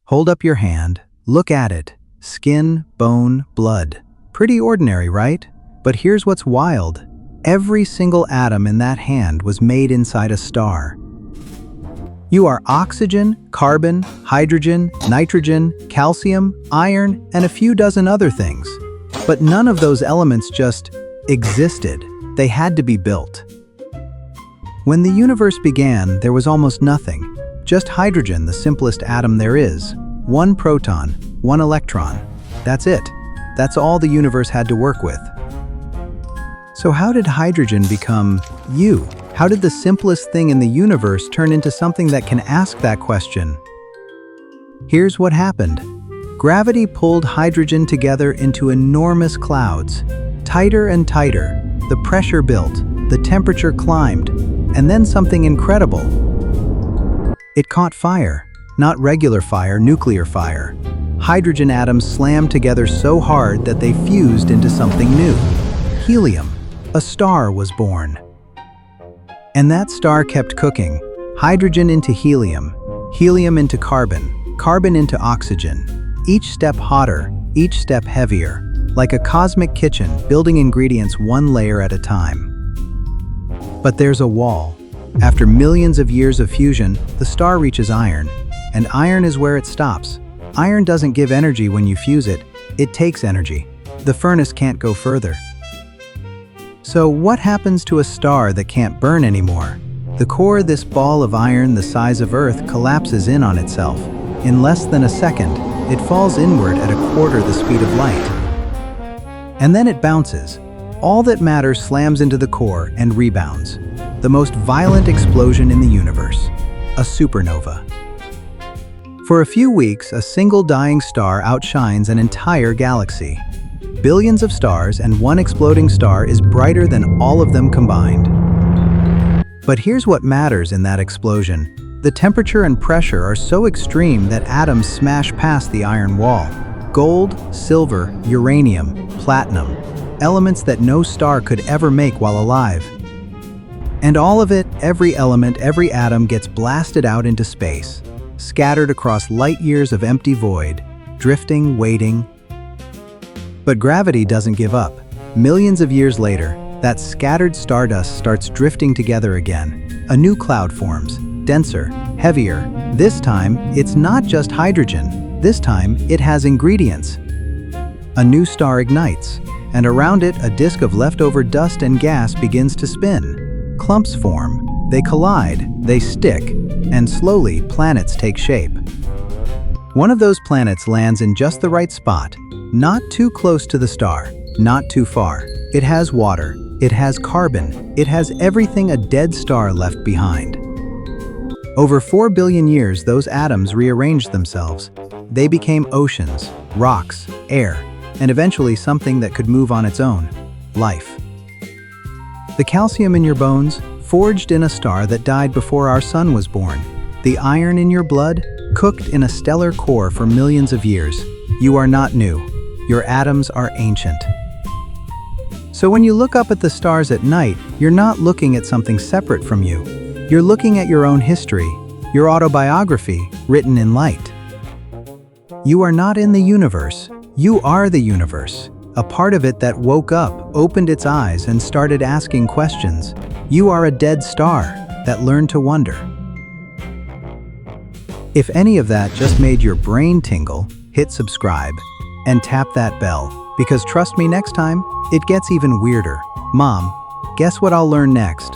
Hold up your hand, look at it. Skin, bone, blood. Pretty ordinary, right? But here's what's wild. Every single atom in that hand was made inside a star. You are oxygen, carbon, hydrogen, nitrogen, calcium, iron, and a few dozen other things. But none of those elements just existed. They had to be built. When the universe began, there was almost nothing. Just hydrogen, the simplest atom there is. One proton, one electron. That's it. That's all the universe had to work with. So how did hydrogen become you? How did the simplest thing in the universe turn into something that can ask that question? Here's what happened. Gravity pulled hydrogen together into enormous clouds. Tighter and tighter. The pressure built. The temperature climbed. And then something incredible. It caught fire. Not regular fire, nuclear fire. Hydrogen atoms slammed together so hard that they fused into something new. Helium. A star was born. And that star kept cooking. Hydrogen into helium, helium into carbon, carbon into oxygen. Each step hotter, each step heavier. Like a cosmic kitchen, building ingredients one layer at a time. But there's a wall. After millions of years of fusion, the star reaches iron. And iron is where it stops. Iron doesn't give energy when you fuse it. It takes energy. The furnace can't go further. So what happens to a star that can't burn anymore? The core, this ball of iron the size of Earth, collapses in on itself. In less than a second, it falls inward at 1/4 the speed of light. And then it bounces. All that matter slams into the core and rebounds. The most violent explosion in the universe. A supernova. For a few weeks, a single dying star outshines an entire galaxy. Billions of stars, and one exploding star is brighter than all of them combined. But here's what matters in that explosion. The temperature and pressure are so extreme that atoms smash past the iron wall. Gold, silver, uranium, platinum. Elements that no star could ever make while alive. And all of it, every element, every atom gets blasted out into space. Scattered across light years of empty void. Drifting, waiting. But gravity doesn't give up. Millions of years later, that scattered stardust starts drifting together again. A new cloud forms, denser, heavier. This time, it's not just hydrogen. This time, it has ingredients. A new star ignites, and around it, a disk of leftover dust and gas begins to spin. Clumps form, they collide, they stick, and slowly, planets take shape. One of those planets lands in just the right spot. Not too close to the star, not too far. It has water, it has carbon, it has everything a dead star left behind. Over 4 billion years, those atoms rearranged themselves. They became oceans, rocks, air, and eventually something that could move on its own, life. The calcium in your bones, forged in a star that died before our sun was born. The iron in your blood, cooked in a stellar core for millions of years. You are not new. Your atoms are ancient. So when you look up at the stars at night, you're not looking at something separate from you. You're looking at your own history, your autobiography, written in light. You are not in the universe. You are the universe. A part of it that woke up, opened its eyes, and started asking questions. You are a dead star that learned to wonder. If any of that just made your brain tingle, hit subscribe and tap that bell, because trust me, next time, it gets even weirder. Mom, guess what I'll learn next?